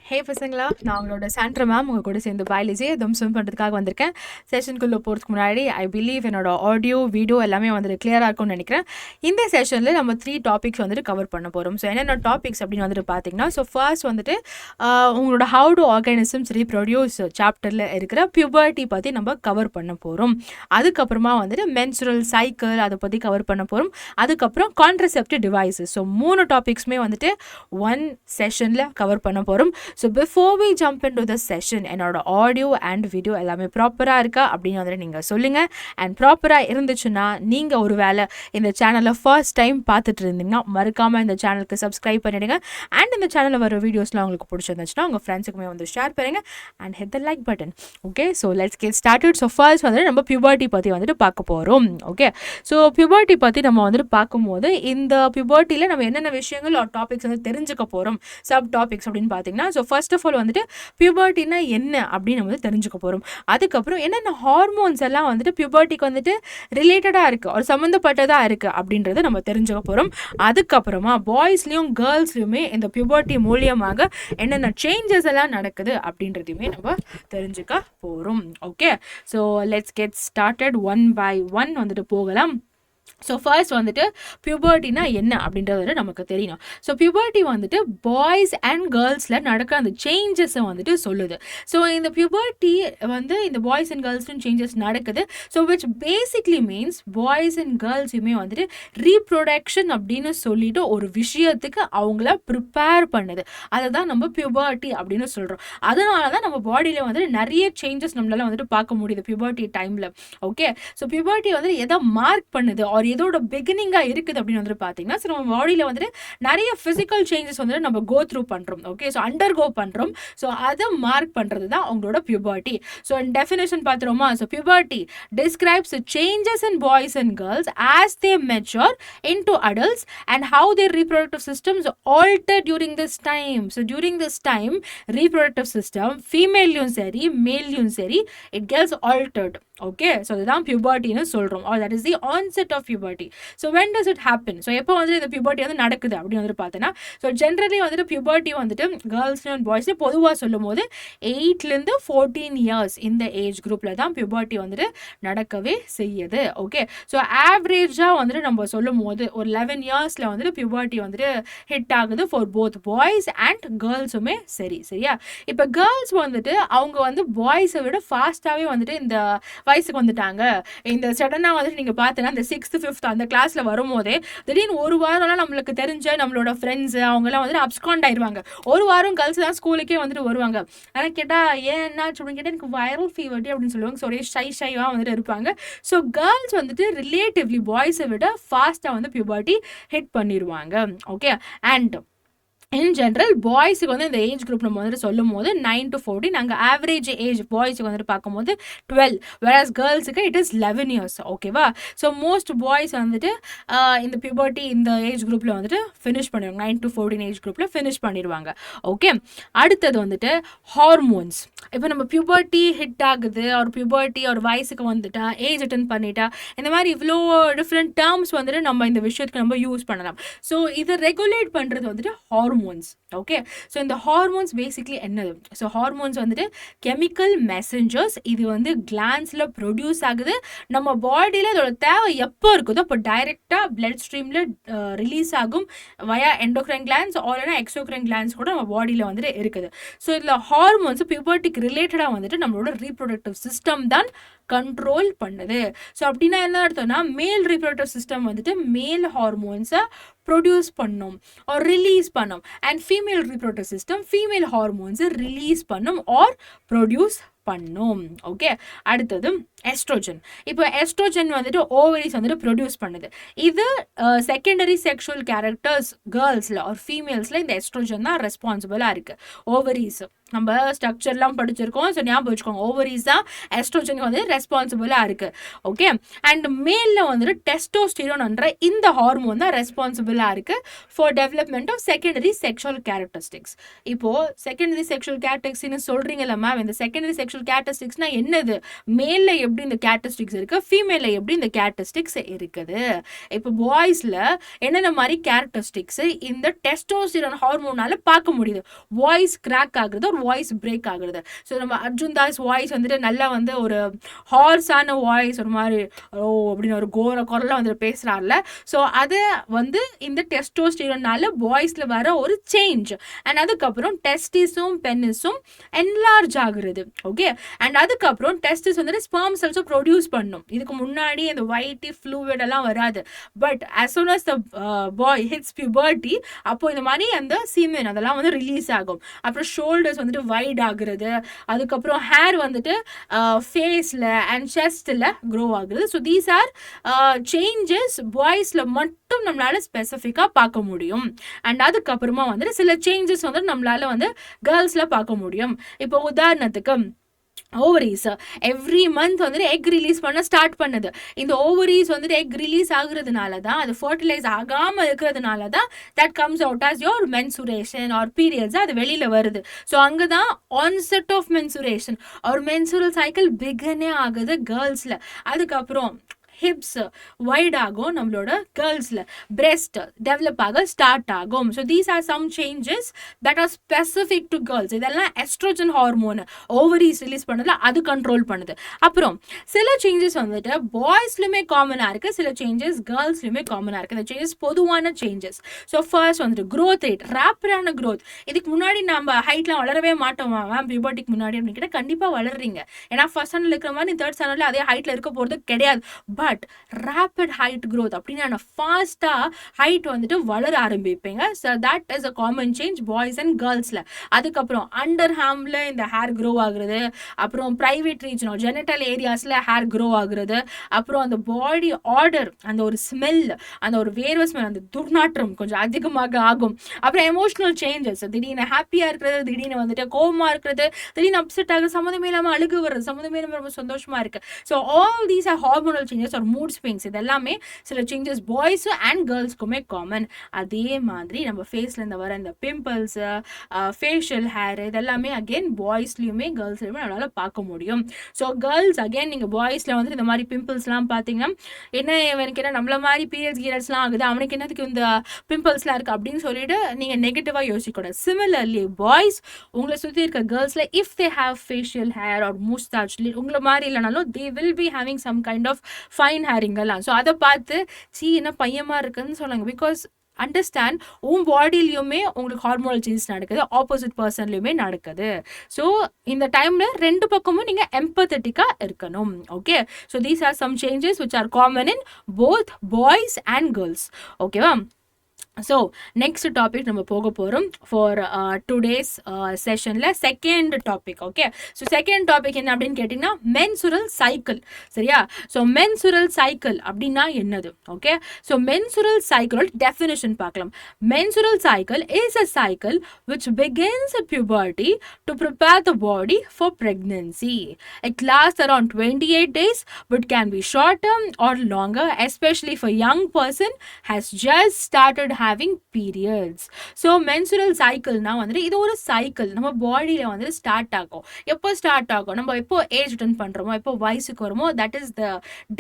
ஹே பசங்களா, நான் உங்களோட சாண்ட்ரா மேம் உங்கள் கூட சேர்ந்து பயாலஜி ஸ்விம் பண்ணுறதுக்காக வந்திருக்கேன். செஷனுக்குள்ளே போகிறதுக்கு முன்னாடி ஐ பிலீவ் என்னோட ஆடியோ வீடியோ எல்லாமே வந்துட்டு கிளியராக இருக்கும்னு நினைக்கிறேன். இந்த செஷனில் நம்ம 3 டாபிக்ஸ் வந்துட்டு கவர் பண்ண போகிறோம். ஸோ என்னென்ன டாபிக்ஸ் அப்படின்னு வந்துட்டு பார்த்தீங்கன்னா, ஸோ ஃபர்ஸ்ட் வந்துட்டு உங்களோட ஹவு டு ஆர்கானிசம்ஸ் ரீப்ரொடியூஸ் சாப்டரில் இருக்கிற பியூபர்ட்டி பற்றி நம்ம கவர் பண்ண போகிறோம். அதுக்கப்புறமா வந்துட்டு menstrual cycle அதை பற்றி கவர் பண்ண போகிறோம். அதுக்கப்புறம் கான்ட்ரசெப்டிவ் டிவைசஸ். ஸோ 3 டாபிக்ஸுமே வந்துட்டு ஒன் செஷனில் கவர் பண்ண போகிறோம். So before we jump into the session, என்னோட ஆடியோ அண்ட் வீடியோ எல்லாமே ப்ராப்பராக இருக்கா அப்படின்னு வந்துட்டு நீங்கள் சொல்லுங்கள். அண்ட் ப்ராப்பராக இருந்துச்சுன்னா நீங்கள் ஒரு வேளை இந்த சேனலில் ஃபர்ஸ்ட் டைம் பார்த்துட்டு இருந்தீங்கன்னா மறக்காமல் இந்த சேனலுக்கு சப்ஸ்கிரைப் பண்ணிவிடுங்க. அண்ட் இந்த சேனலில் வர வீடியோஸ்லாம் உங்களுக்கு பிடிச்சிருந்துச்சுன்னா உங்கள் ஃப்ரெண்ட்ஸுக்குமே வந்து ஷேர் பண்ணுங்கள் and hit the like button. Okay, so let's get started. So first வந்துட்டு நம்ம பியூபர்ட்டி பற்றி வந்துட்டு பார்க்க போகிறோம். ஓகே, ஸோ பியூபர்ட்டி பற்றி நம்ம வந்துட்டு பார்க்கும்போது இந்த பியூபர்ட்டியில் நம்ம என்னென்ன விஷயங்கள் டாபிக்ஸ் வந்து தெரிஞ்சுக்க போகிறோம், சப் டாபிக்ஸ் அப்படின்னு பார்த்தீங்கன்னா, ஸோ ஃபர்ஸ்ட் ஆஃப் ஆல் வந்துட்டு பியூபர்ட்டினா என்ன அப்படின்னு நம்ம வந்து தெரிஞ்சுக்க போகிறோம். அதுக்கப்புறம் என்னென்ன ஹார்மோன்ஸ் எல்லாம் வந்துட்டு பியூபர்ட்டிக்கு வந்துட்டு ரிலேட்டடாக இருக்குது ஒரு சம்மந்தப்பட்டதாக இருக்குது அப்படின்றத நம்ம தெரிஞ்சுக்க போகிறோம். அதுக்கப்புறமா பாய்ஸ்லேயும் கேர்ள்ஸ்லையுமே இந்த பியூபர்ட்டி மூலியமாக என்னென்ன சேஞ்சஸ் எல்லாம் நடக்குது அப்படின்றதையுமே நம்ம தெரிஞ்சுக்க போகிறோம். Okay, so let's get started one by one வந்துட்டு போகலாம். ஸோ ஃபர்ஸ்ட் வந்துட்டு பியூபர்ட்டினா என்ன அப்படின்றது நமக்கு தெரியணும். ஸோ பியூபர்ட்டி வந்துட்டு பாய்ஸ் அண்ட் கேர்ள்ஸில் நடக்கிற அந்த சேஞ்சஸை வந்துட்டு சொல்லுது. ஸோ இந்த பியூபர்ட்டி வந்து இந்த பாய்ஸ் அண்ட் கேர்ள்ஸ்லையும் சேஞ்சஸ் நடக்குது. So which basically means boys and கேர்ள்ஸுமே வந்துட்டு ரீப்ரொடக்ஷன் அப்படின்னு சொல்லிட்டு ஒரு விஷயத்துக்கு அவங்கள ப்ரிப்பேர் பண்ணுது. அதை தான் நம்ம பியூபர்ட்டி அப்படின்னு சொல்கிறோம். அதனால தான் நம்ம பாடியில் வந்துட்டு நிறைய சேஞ்சஸ் நம்மளால வந்துட்டு பார்க்க முடியுது பியூபர்ட்டி டைமில். ஓகே, ஸோ பியூபர்ட்டி வந்துட்டு எதை மார்க் பண்ணுது ஒரு எதோட பிகினிங்காக இருக்குது அப்படின்னு வந்துட்டு பார்த்தீங்கன்னா, ஸோ நம்ம பாடியில் வந்துட்டு நிறைய ஃபிசிக்கல் சேஞ்சஸ் வந்துட்டு நம்ம கோ த்ரூ பண்ணுறோம். ஓகே, ஸோ அண்டர் கோ பண்ணுறோம். ஸோ அதை மார்க் பண்ணுறது தான் அவங்களோட பியூபர்ட்டி. ஸோ டெஃபினேஷன் பார்த்துருவோமா? So puberty describes the changes in boys and girls as they mature into adults and how their reproductive systems alter during this time. So during this time, reproductive system female-யும் சரி male-யும் சரி it gets altered. Okay, so இதுதான் பியூபர்ட்டின்னு சொல்கிறோம். Or that is the onset of puberty. So when does it happen? So எப்போ வந்துட்டு இந்த பியூபர்ட்டி வந்து நடக்குது அப்படின்னு வந்துட்டு பார்த்தீங்கன்னா, ஸோ ஜென்ரலி வந்துட்டு பியூபர்ட்டி வந்துட்டு கேர்ள்ஸ்லையும் அண்ட் பாய்ஸ்லையும் பொதுவாக சொல்லும் போது 8 to 14 இயர்ஸ் இந்த ஏஜ் குரூப்பில் தான் பியூபர்ட்டி வந்துட்டு நடக்கவே செய்யுது. ஓகே, ஸோ ஆவரேஜாக வந்துட்டு நம்ம சொல்லும் போது ஒரு 11 இயர்ஸில் வந்துட்டு பியூபர்ட்டி வந்துட்டு ஹிட் ஆகுது ஃபார் போத் பாய்ஸ் அண்ட் கேர்ள்ஸுமே சரி. சரியா? இப்போ கேர்ள்ஸ் வந்துட்டு அவங்க வந்து பாய்ஸை விட ஃபாஸ்ட்டாகவே வந்துட்டு இந்த வயசுக்கு வந்துட்டாங்க. இந்த சடனாக வந்துட்டு நீங்கள் பார்த்தீங்கன்னா இந்த 6th 5th அந்த கிளாஸில் வரும்போதே திடீர்னு ஒரு வாரம்லாம் நம்மளுக்கு தெரிஞ்ச நம்மளோட ஃப்ரெண்ட்ஸு அவங்கெல்லாம் வந்துட்டு அப்ஸ்காண்ட் ஆயிடுவாங்க. ஒரு வாரம் கேர்ள்ஸ் தான் ஸ்கூலுக்கே வந்துட்டு வருவாங்க. ஆனால் கேட்டால் ஏன் என்னாச்சு அப்படின்னு கேட்டால் எனக்கு வைரல் ஃபீவர்ட்டி அப்படின்னு சொல்லுவாங்க. ஸோ ஒரே ஷைவாக வந்துட்டு இருப்பாங்க. ஸோ கேர்ள்ஸ் வந்துட்டு ரிலேட்டிவ்லி பாய்ஸை விட ஃபாஸ்ட்டாக வந்து பியூபர்ட்டி ஹிட் பண்ணிடுவாங்க. ஓகே, அண்ட் இன் ஜென்ரல் பாய்ஸுக்கு வந்து இந்த ஏஜ் குரூப் நம்ம வந்துட்டு சொல்லும் போது 9 to 14, நாங்கள் ஆவரேஜ் ஏஜ் பாய்ஸுக்கு வந்துட்டு பார்க்கும்போது 12, whereas கேர்ள்ஸுக்கு இட் இஸ் 11 இயர்ஸ். ஓகேவா? ஸோ மோஸ்ட் பாய்ஸ் வந்துட்டு இந்த பியூபர்ட்டி இந்த ஏஜ் குரூப்பில் வந்துட்டு ஃபினிஷ் பண்ணிடுவாங்க. 9 to 14 ஏஜ் குரூப்பில் ஃபினிஷ் பண்ணிடுவாங்க. ஓகே, அடுத்தது வந்துட்டு ஹார்மோன்ஸ். இப்போ நம்ம பியூபர்ட்டி ஹிட் ஆகுது ஒரு பியூபர்ட்டி ஒரு வயசுக்கு வந்துட்டா ஏஜ் அட்டன் பண்ணிட்டா இந்த மாதிரி இவ்வளோ டிஃப்ரெண்ட் டேர்ம்ஸ் வந்துட்டு நம்ம இந்த விஷயத்துக்கு நம்ம யூஸ் பண்ணலாம். ஸோ இதை ரெகுலேட் பண்ணுறது வந்துட்டு ஹார்மோன்ஸ். ஓகே, ஸோ இந்த ஹார்மோன்ஸ் பேசிக்லி என்னது? ஸோ ஹார்மோன்ஸ் வந்துட்டு கெமிக்கல் மெசஞ்சர்ஸ். இது வந்து கிளான்ஸில் ப்ரொடியூஸ் ஆகுது. நம்ம பாடியில் இதோட தேவை எப்போ இருக்குதோ அப்போ டைரெக்டாக பிளட் ஸ்ட்ரீமில் ரிலீஸ் ஆகும் via endocrine glands or exocrine glands கூட நம்ம பாடியில் வந்துட்டு இருக்குது. ஸோ இதில் ஹார்மோன்ஸ் பியூபர்ட்டிக்கு ரிலேட்டடாக வந்துட்டு நம்மளோட ரீப்ரொடக்டிவ் சிஸ்டம் தான் கண்ட்ரோல் பண்ணுது. ஸோ அப்படின்னா என்ன அர்த்தம்னா மேல் ரீப்ரொடக்டிவ் சிஸ்டம் வந்துட்டு மேல் ஹார்மோன்ஸை ப்ரொடியூஸ் பண்ணும் ஆர் ரிலீஸ் பண்ணும் and female reproductive system female ஹார்மோன்ஸை ரிலீஸ் பண்ணும் ஆர் ப்ரொடியூஸ் பண்ணும். ஓகே, அடுத்தது எஸ்ட்ரோஜன். இப்போ எஸ்ட்ரோஜன் வந்துட்டு ஓவரிஸ் வந்துட்டு ப்ரொடியூஸ் பண்ணுது. இது செகண்டரி செக்ஷுவல் கேரக்டர்ஸ் கேர்ள்ஸில் ஆர் ஃபீமேல்ஸில் இந்த எஸ்ட்ரோஜன் தான் ரெஸ்பான்சிபிளாக இருக்குது. ஓவரிஸ் நம்ம ஸ்ட்ரக்சர்லாம் படிச்சிருக்கோம். ஸோ ஞாபகம் வச்சுக்கோங்க, ஓவரிஸ் தான் எஸ்ட்ரோஜனுக்கு வந்து ரெஸ்பான்சிபிளாக இருக்குது. ஓகே, அண்ட் மேலில் வந்துட்டு டெஸ்டோஸ்டிரோன்ன்ற இந்த ஹார்மோன் தான் ரெஸ்பான்சிபிளாக இருக்குது for development of secondary sexual characteristics. இப்போது செகண்டரி செக்ஷுவல் கேரக்டரிஸ்டிக்ஸ்னு சொல்கிறீங்களா மேம்? இந்த செகண்டரி செக்ஷுவல் கேரக்டரிஸ்டிக்ஸ்னால் என்னது? மேலில் எப்படி எப்படி இந்த கேரக்டரிஸ்டிக்ஸ் இருக்குது, ஃபீமேலில் எப்படி இந்த கேரக்டரிஸ்டிக்ஸ் இருக்குது. இப்போ பாய்ஸில் என்னென்ன மாதிரி கேரக்டரிஸ்டிக்ஸ் இந்த டெஸ்டோஸ்டிரான் ஹார்மோனால பார்க்க முடியுது. வாய்ஸ் கிராக் ஆகுறது, ஒரு வாய்ஸ் பிரேக் ஆகுறது. ஸோ நம்ம அர்ஜுன் தாஸ் வாய்ஸ் வந்துட்டு நல்லா வந்து ஒரு ஹார்ஸான வாய்ஸ், ஒரு மாதிரி ஓ அப்படின்னு ஒரு குரலாக வந்துட்டு பேசுகிறார்ல. ஸோ அது வந்து இந்த டெஸ்டோஸ்டிரானால பாய்ஸில் வர ஒரு சேஞ்ச். அண்ட் அதுக்கப்புறம் டெஸ்டிஸும் பெனிஸும் என்லார்ஜ் ஆகுறது. ஓகே, அண்ட் அதுக்கப்புறம் டெஸ்டிஸ் வந்துட்டு ஸ்பெர்ம் செல்ஸும் ப்ரொடியூஸ் பண்ணும். இதுக்கு முன்னாடி அந்த ஒயிட்டி ஃப்ளூவிட் எல்லாம் வராது. But as soon as the boy hits puberty, அப்போ இந்த மாதிரி அந்த சீமென் அதெல்லாம் வந்து ரிலீஸ் ஆகும். அப்புறம் ஷோல்டர்ஸ் வந்துட்டு வைட் ஆகுறது, அதுக்கப்புறம் ஹேர் வந்துட்டு ஃபேஸில் அண்ட் செஸ்டில் க்ரோ ஆகுது. ஸோ தீஸ் ஆர் சேஞ்சஸ் பாய்ஸில் மட்டும் நம்மளால ஸ்பெசிஃபிக்காக பார்க்க முடியும். அண்ட் அதுக்கப்புறமா வந்துட்டு சில சேஞ்சஸ் வந்து நம்மளால வந்து கேர்ள்ஸில் பார்க்க முடியும். இப்போ உதாரணத்துக்கு ஓவரீஸ் எவ்ரி மந்த் வந்துட்டு எக் ரிலீஸ் பண்ண ஸ்டார்ட் பண்ணுது. இந்த ஓவரீஸ் வந்துட்டு எக் ரிலீஸ் ஆகுறதுனால தான், அது ஃபர்டிலைஸ் ஆகாமல் இருக்கிறதுனால தான் that comes out as your menstruation or periods, அது வெளியில் வருது. ஸோ அங்கே தான் ஆன்செட் ஆஃப் மென்சுரேஷன் ஒரு மென்சுரல் சைக்கிள் பிகனே ஆகுது கேர்ள்ஸில். அதுக்கப்புறம் ஹிப்ஸ் வைட் ஆகும் நம்மளோட கேர்ள்ஸில், பிரெஸ்ட் டெவலப் ஆக ஸ்டார்ட் ஆகும். So these are some changes that are specific to girls. இதெல்லாம் எஸ்ட்ரோஜன் ஹார்மோன் ஓவரீஸ் ரிலீஸ் பண்ணதில் அது கண்ட்ரோல் பண்ணுது. அப்புறம் சில சேஞ்சஸ் வந்துட்டு பாய்ஸ்லையுமே காமனாக இருக்குது, சில சேஞ்சஸ் கேர்ள்ஸ்லையுமே காமனாக இருக்குது. இந்த சேஞ்சஸ் பொதுவான சேஞ்சஸ். ஸோ ஃபர்ஸ்ட் வந்துட்டு க்ரோத் ரேட், ரேப்பிடான க்ரோத். இதுக்கு முன்னாடி நம்ம ஹைட்லாம் வளரவே மாட்டோமா மேம் பியூபர்ட்டிக்கு முன்னாடி அப்படின்னு கேட்டால் கண்டிப்பாக வளர்றீங்க. ஏன்னா ஃபர்ஸ்ட் ஸ்டாண்டர்டில் இருக்கிற மாதிரி தேர்ட் ஸ்டாண்டர்டில் அதே ஹைட்டில் இருக்க போகிறது கிடையாது. பட் ரேபிட் ஹைட் க்ரோத் அப்படின்னா ஃபாஸ்ட்டாக ஹைட் வந்துட்டு வளர ஆரம்பிப்பீங்க. So that is a common change boys and கேர்ள்ஸில். அதுக்கப்புறம் அண்டர் ஹாமில் இந்த ஹேர் க்ரோ ஆகுறது, அப்புறம் ப்ரைவேட் ரீஜன் ஜெனிட்டல் ஏரியாஸில் ஹேர் க்ரோ ஆகுறது, அப்புறம் அந்த பாடி ஆர்டர், அந்த ஒரு ஸ்மெல், அந்த ஒரு வேர்வை ஸ்மெல், அந்த துர்நாற்றம் கொஞ்சம் அதிகமாக ஆகும். அப்புறம் எமோஷனல் சேஞ்சஸ், திடீர்னு ஹாப்பியாக இருக்கிறது, திடீர்னு வந்துட்டு கோவமாக இருக்கிறது, திடீர்னு அப்செட் ஆகுது, சம்மந்தமே இல்லாமல் அழுகு வர்றது, சம்மந்தமே இல்லாமல் ரொம்ப சந்தோஷமாக இருக்குது. So all these are hormonal changes or mood swings. இது எல்லாமே சில சேஞ்சஸ் பாய்ஸ் அண்ட் கேர்ள்ஸ்க்குமே காமன். அதே மாதிரி நம்ம ஃபேஸ்ல இருந்து வர இந்த பிம்பிள்ஸ், ஃபேஷியல் ஹேர், இதெல்லாமே அகெயின் பாய்ஸ்லையுமே கேர்ள்ஸ்லையுமே நம்மளால பார்க்க முடியும். ஸோ கேர்ள்ஸ் அகெயின் நீங்கள் பாய்ஸில் வந்துட்டு இந்த மாதிரி பிம்பிள்ஸ்லாம் பார்த்தீங்கன்னா என்ன எனக்கு என்ன நம்மள மாதிரி பீரியட்ஸ்லாம் ஆகுது, அவனுக்கு என்னதுக்கு இந்த பிம்பிள்ஸ்லாம் இருக்குது அப்படின்னு சொல்லிட்டு நீங்கள் நெகட்டிவாக யோசிக்கக்கூடாது. சிமிலர்லி பாய்ஸ் உங்களை சுற்றி இருக்க கேர்ள்ஸில் if they have facial hair or moustache, உங்களை மாதிரி இல்லைனாலும் they will be having some kind of fine ஹேரிங்கெல்லாம். ஸோ அதை பார்த்து என்ன பையமாக இருக்குன்னு சொன்னாங்க. பிகாஸ் அண்டர்ஸ்டாண்ட் உன் பாடியிலையுமே உங்களுக்கு ஹார்மோனல் சேஞ்சஸ் நடக்குது, ஆப்போசிட் பர்சன்லையுமே நடக்குது. ஸோ இந்த டைமில் ரெண்டு பக்கமும் நீங்கள் எம்பத்தட்டிக்காக இருக்கணும். Okay, so these are some changes which are common in both boys and girls. ஓகேவா? ஸோ நெக்ஸ்ட் டாபிக் நம்ம போக போகிறோம் ஃபார் டுடேஸ் செஷனில் second topic. Okay, so second topic என்ன அப்படின்னு கேட்டிங்கன்னா மென்சுரல் சைக்கிள். சரியா? ஸோ மென்சுரல் சைக்கிள் அப்படின்னா என்னது? ஓகே, ஸோ மென்சுரல் சைக்கிளோட டெஃபினிஷன் பார்க்கலாம். Menstrual cycle is a cycle which begins at puberty to prepare the body for pregnancy. It lasts around 28 days but can be shorter or longer, especially for young person has just started having periods. So menstrual cycle na வந்து இது ஒரு cycle நம்ம பாடியில வந்து start ஆகும். எப்போ start ஆகும்? நம்ம எப்போ ஏஜ் அட்டன் பண்றோமோ, எப்போ வயசுக்கு வருமோ, that is the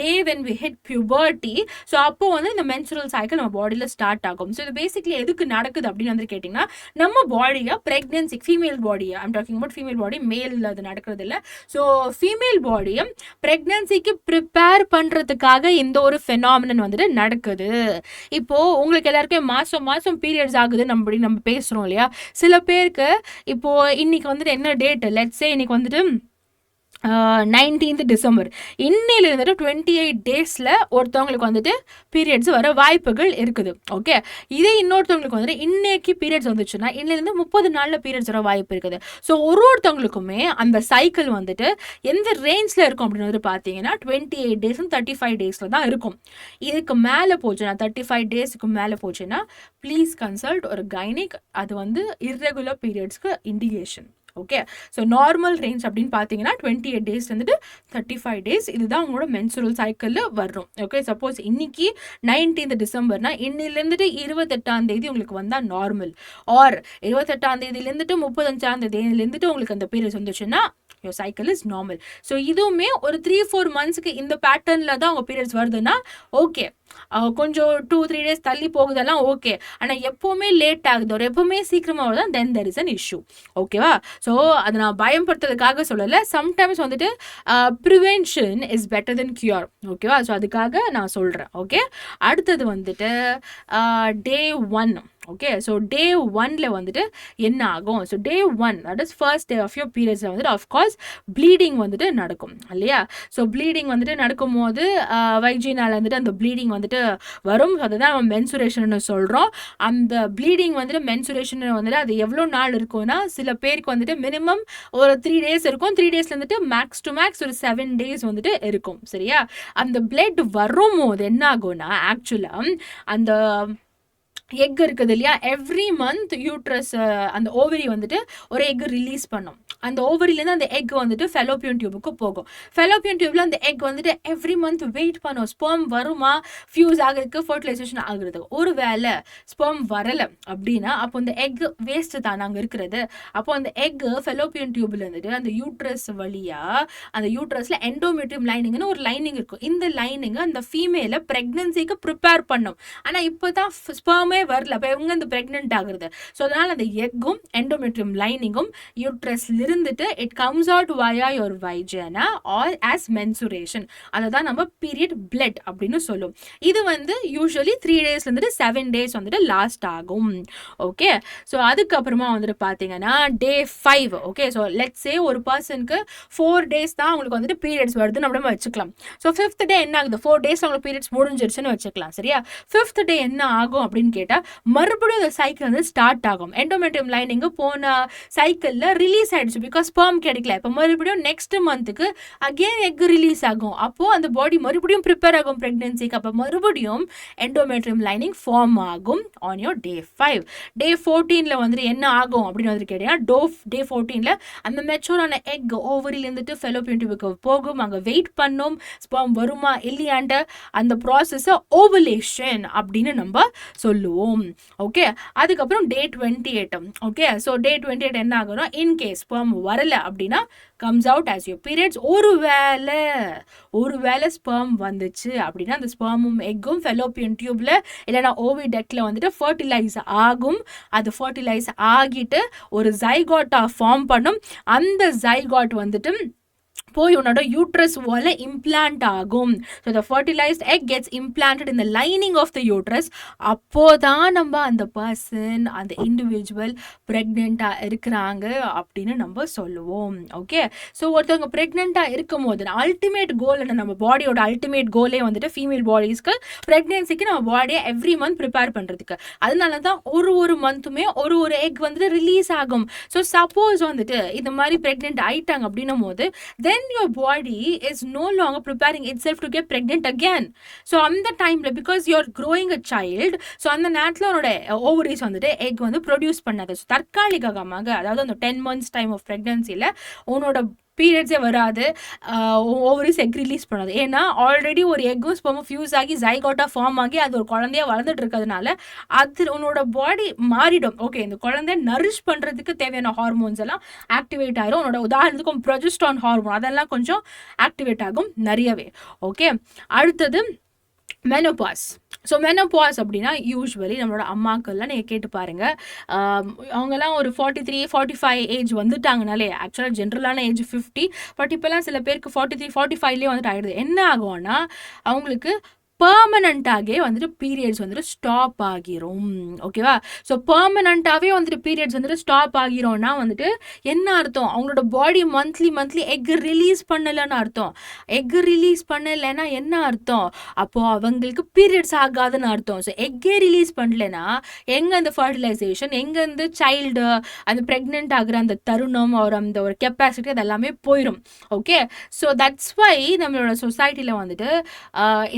day when we hit puberty. So அப்போ வந்து இந்த menstrual cycle நம்ம பாடியில ஸ்டார்ட் ஆகும். ஸோ இது பேசிக்லி எதுக்கு நடக்குது அப்படின்னு வந்து கேட்டிங்கன்னா நம்ம பாடியை ப்ரெக்னென்சி, ஃபீமேல் பாடியை ஐம் டாக்கிங் அபவுட் ஃபீமேல் பாடி, மேல் அது நடக்கிறது இல்லை. ஸோ ஃபீமேல் பாடியை ப்ரெக்னென்சிக்கு ப்ரிப்பேர் பண்ணுறதுக்காக இந்த ஒரு ஃபெனாமினன் வந்துட்டு நடக்குது. இப்போ உங்களுக்கு எல்லாருக்கும் மாதம் பீரியட்ஸ் ஆகுது நம்ம பேசுகிறோம் இல்லையா? சில பேருக்கு இப்போ இன்னைக்கு வந்துட்டு என்ன டேட், லெட்ஸே இன்னைக்கு வந்துட்டு 19th December, இன்னில இருந்துட்டு 28 டேஸில் ஒருத்தவங்களுக்கு வந்துட்டு பீரியட்ஸ் வர வாய்ப்புகள் இருக்குது. ஓகே, இதே இன்னொருத்தவங்களுக்கு வந்துட்டு இன்னைக்கு பீரியட்ஸ் வந்துச்சுன்னா இன்னிலேருந்து 30 நாளில் பீரியட்ஸ் வர வாய்ப்பு இருக்குது. ஸோ ஒருத்தவங்களுக்குமே அந்த சைக்கிள் வந்துட்டு எந்த ரேஞ்சில் இருக்கும் அப்படின்னு வந்து பார்த்தீங்கன்னா 28 days 35 days தான் இருக்கும். இதுக்கு மேலே போச்சுன்னா 35 daysக்கு மேலே போச்சுன்னா ப்ளீஸ் கன்சல்ட் ஒரு கைனிக். அது வந்து இர்ரெகுலர் பீரியட்ஸ்க்கு indication. Okay, so normal range அப்படின்னு பார்த்தீங்கன்னா 28 days வந்துட்டு 35 days இதுதான் உங்களோட மென்சுரல் சைக்கிளில் வரும். ஓகே, சப்போஸ் இன்னைக்கு 19th December இன்னிலேருந்துட்டு 28ஆம் தேதி உங்களுக்கு வந்தால் நார்மல், ஆர் 28ஆம் தேதியிலேருந்துட்டு 35ஆம் தேதியிலேருந்துட்டு உங்களுக்கு அந்த பீரியட்ஸ் வந்துச்சுன்னா your cycle is normal. So இதுவுமே ஒரு 3-4 மந்த்ஸ்க்கு இந்த பேட்டர்னில் தான் உங்கள் பீரியட்ஸ் வருதுன்னா ஓகே, கொஞ்சம் 2-3 டேஸ் தள்ளி போகுதெல்லாம் ஓகே. ஆனால் எப்போவுமே லேட் ஆகுது, ஒரு எப்போவுமே சீக்கிரமாக வருது, then there is an issue. ஓகேவா? ஸோ அதை நான் பயன்படுத்துறதுக்காக சொல்லலை. சம்டைம்ஸ் வந்துட்டு prevention is better then cure. ஓகேவா? ஸோ அதுக்காக நான் சொல்கிறேன். ஓகே, அடுத்தது வந்துட்டு டே 1. ஓகே, ஸோ டே 1ல் வந்துட்டு என்ன ஆகும்? So day 1 that is first day of your பீரியட்ஸில் வந்துட்டு அஃப்கோர்ஸ் ப்ளீடிங் வந்துட்டு நடக்கும் இல்லையா? ஸோ ப்ளீடிங் வந்துட்டு நடக்கும்போது வைஜினால் வந்துட்டு அந்த ப்ளீடிங் வந்துட்டு வரும். அதுதான் நம்ம மென்சுரேஷன் சொல்கிறோம். அந்த ப்ளீடிங் வந்துட்டு மென்சுரேஷன் வந்துட்டு அது எவ்வளோ நாள் இருக்கும்னா, சில பேருக்கு வந்துட்டு மினிமம் ஒரு 3 டேஸ் இருக்கும். 3 டேஸ்ல வந்துட்டு மேக்ஸ் டு மேக்ஸ் ஒரு 7 டேஸ் வந்துட்டு இருக்கும். சரியா? அந்த பிளட் வரும்போது என்ன ஆகும்னா, ஆக்சுவலாக அந்த எக் இருக்குது இல்லையா, எவ்ரி மந்த் யூட்ரஸ் அந்த ஓவரி வந்துட்டு ஒரு எக் ரிலீஸ் பண்ணும். அந்த ஓவரிலேருந்து அந்த எக் வந்துட்டு ஃபெலோப்பியன் டியூபுக்கு போகும். ஃபெலோப்பியன் டியூப்ல அந்த எக் வந்துட்டு எவ்ரி மந்த் வெயிட் பண்ணும், ஸ்பெர்ம் வருமா ஃபியூஸ் ஆகிறதுக்கு, ஃபர்டிலைசேஷன் ஆகுறதுக்கு. ஒரு வேளை ஸ்பெர்ம் வரலை அப்படின்னா அப்போ அந்த எக் வேஸ்ட்டு தான் அங்கே இருக்கிறது. அப்போ அந்த எக் ஃபெலோப்பியன் டியூப்ல இருந்துட்டு அந்த யூட்ரஸ் வழியாக, அந்த யூட்ரஸில் எண்டோமெட்ரியம் லைனிங்னு ஒரு லைனிங் இருக்கும். இந்த லைனிங் அந்த ஃபீமேலை ப்ரெக்னன்சிக்கு ப்ரிப்பேர் பண்ணும். ஆனால் இப்போ தான் ஸ்பெர்மே வரல, அப்போ இவங்க இந்த பிரெக்னென்ட் ஆகுறது. ஸோ அதனால அந்த எக்கும் எண்டோமெட்ரியம் லைனிங்கும் யூட்ரஸ்ல இருந்துட்டு it comes out via your vagina or as menstruation. அதை தான் நம்ம பீரியட் பிளட் அப்படின்னு சொல்லும். இது வந்து யூஸ்வலி 3 டேஸ்ல இருந்துட்டு 7 டேஸ் வந்துட்டு லாஸ்ட் ஆகும். ஓகே, ஸோ அதுக்கப்புறமா வந்துட்டு பார்த்தீங்கன்னா டே 5. ஓகே, ஸோ லெட்ஸ் சே ஒரு பர்சனுக்கு 4 டேஸ் தான் அவங்களுக்கு வந்துட்டு பீரியட்ஸ் வருதுன்னு நம்ம வச்சுக்கலாம். ஸோ 5th டே என்ன ஆகுது? 4 டேஸ் அவங்களுக்கு பீரியட்ஸ் முடிஞ்சிருச்சுன்னு வச்சுக்கலாம். சரியா? 5th டே என்ன ஆகும் அப்படின்னு கேட்டால் மறுபடியும் அந்த சைக்கிள் வந்து ஸ்டார்ட் ஆகும். எண்டோமெட்ரியம் லைனிங் போன சைக்கிளில் ரிலீஸ் ஆயிடுச்சு, பிகாஸ் ஸ்பெர்ம் கிடைக்கல. இப்போ மறுபடியும் நெக்ஸ்ட் மந்த்துக்கு அகெயின் எக் ரிலீஸ் ஆகும். அப்போ அந்த பாடி மறுபடியும் ப்ரிப்பேர் ஆகும் பிரெக்னன்சிக்கு. அப்போ மறுபடியும் எண்டோமெட்ரியம் லைனிங் ஃபார்ம் ஆகும் ஆன் யோர் டே 5. டே 14ல் வந்துட்டு என்ன ஆகும் அப்படின்னு வந்து கேட்டீங்கன்னா, டே 14ல் அந்த மெச்சூரான எக் ஓவரிலேருந்துட்டு ஃபெலோப்பியன் டியூபுக்கு போகும். அங்கே வெயிட் பண்ணும், ஸ்பெர்ம் வருமா இல்லையான்ட்டு அந்த ப்ராசஸை ஓவலேஷன் அப்படின்னு நம்ம சொல்லுவோம். ஓகே, அதுக்கப்புறம் டே 28. ஓகே, ஸோ டே 28 என்ன ஆகும்னா, இன்கேஸ் ஸ்பெர்ம் வரல அப்படின்னா comes out as your periods. ஒருவேளை ஸ்பெர்ம் வந்துச்சு அப்படின்னா அந்த ஸ்பெர்மும் எக்கும் ஃபெலோப்பியன் டியூப்ல இல்லைன்னா ஓவிடெக்ட்ல வந்துட்டு ஃபர்டிலைஸ் ஆகும். அது ஃபர்டிலைஸ் ஆகிட்டு ஒரு ஜைகாட்டா ஃபார்ம் பண்ணும். அந்த ஜைகாட் வந்துட்டு போய் உன்னோட யூட்ரஸ் வால இம்ப்ளான்ட் ஆகும். So the fertilised egg gets implanted in the lining of the uterus. அப்போதான் நம்ம அந்த பர்சன், அந்த இண்டிவிஜுவல் ப்ரெக்னெண்ட்டாக இருக்கிறாங்க அப்படின்னு நம்ம சொல்லுவோம். ஓகே, ஸோ ஒருத்தவங்க ப்ரெக்னெண்ட்டாக இருக்கும் போது அல்டிமேட் கோல் என்ன? நம்ம பாடியோட அல்டிமேட் கோலே வந்துட்டு ஃபீமேல் பாடிஸ்க்கு ப்ரெக்னென்சிக்கு நம்ம பாடியை எவ்ரி மந்த் ப்ரிப்பேர் பண்ணுறதுக்கு. அதனால தான் ஒரு மந்த்துமே ஒரு எக் வந்துட்டு ரிலீஸ் ஆகும். ஸோ சப்போஸ் வந்துட்டு இந்த மாதிரி ப்ரெக்னென்ட் ஆயிட்டாங்க அப்படின்னும் போது then your body is no longer preparing itself to get pregnant again. So அந்த டைம்ல because you're growing a child, so அந்த நேரத்தில் உன்னோட ஓவரிஸ் வந்துட்டு எக் வந்து ப்ரொடியூஸ் பண்ணாது. ஸோ தற்காலிகமாக, அதாவது அந்த 10 months டைம் ஆஃப் ப்ரெக்னன்சியில் உன்னோட பீரியட்ஸே வராது, ஓவரிஸ் எக் ரிலீஸ் பண்ணாது. ஏன்னா ஆல்ரெடி ஒரு எக்கும் ஸ்பெர்மும் ஃபியூஸ் ஆகி ஜைகாட்டா ஃபார்ம் ஆகி அது ஒரு குழந்தையாக வளர்ந்துட்டு இருக்கிறதுனால அது உன்னோட பாடி மாறிடும். ஓகே, இந்த குழந்தைய நரிஷ் பண்ணுறதுக்கு தேவையான ஹார்மோன்ஸ் எல்லாம் ஆக்டிவேட் ஆகிடும். உன்னோட உதாரணத்துக்கும் ப்ரொஜெஸ்ட்ரான் ஹார்மோன் அதெல்லாம் கொஞ்சம் ஆக்டிவேட் ஆகும் நிறையவே. ஓகே, அடுத்தது மெனோபாஸ். ஸோ மெனோபாஸ் அப்படின்னா யூஸ்வலி நம்மளோட அம்மாக்கள்லாம் நீங்கள் கேட்டு பாருங்கள், அவங்கெல்லாம் ஒரு 43-45 ஏஜ் வந்துட்டாங்கனாலே, ஆக்சுவலாக ஜென்ரலான ஏஜ் 50, பட் இப்போல்லாம் சில பேருக்கு 43-45லேயே வந்துட்டு ஆகிடுது. என்ன ஆகும்னா அவங்களுக்கு பெர்மனண்ட்டாகவே வந்துட்டு பீரியட்ஸ் வந்துட்டு ஸ்டாப் ஆகிரும். ஓகேவா? ஸோ பெர்மனண்ட்டாகவே வந்துட்டு பீரியட்ஸ் வந்துட்டு ஸ்டாப் ஆகிரோம்னா வந்துட்டு என்ன அர்த்தம்? அவங்களோட பாடி மந்த்லி எக் ரிலீஸ் பண்ணலைன்னு அர்த்தம். எக் ரிலீஸ் பண்ணலைன்னா என்ன அர்த்தம்? அப்போது அவங்களுக்கு பீரியட்ஸ் ஆகாதுன்னு அர்த்தம். ஸோ எக்கே ரிலீஸ் பண்ணலைன்னா எங்கே அந்த ஃபர்டிலைசேஷன், எங்கே இந்த சைல்டு அந்த ப்ரெக்னென்ட் ஆகிற அந்த தருணம் அந்த ஒரு கெப்பாசிட்டி அது எல்லாமே போயிடும். ஓகே, ஸோ தட்ஸ் வை நம்மளோட சொசைட்டியில் வந்துட்டு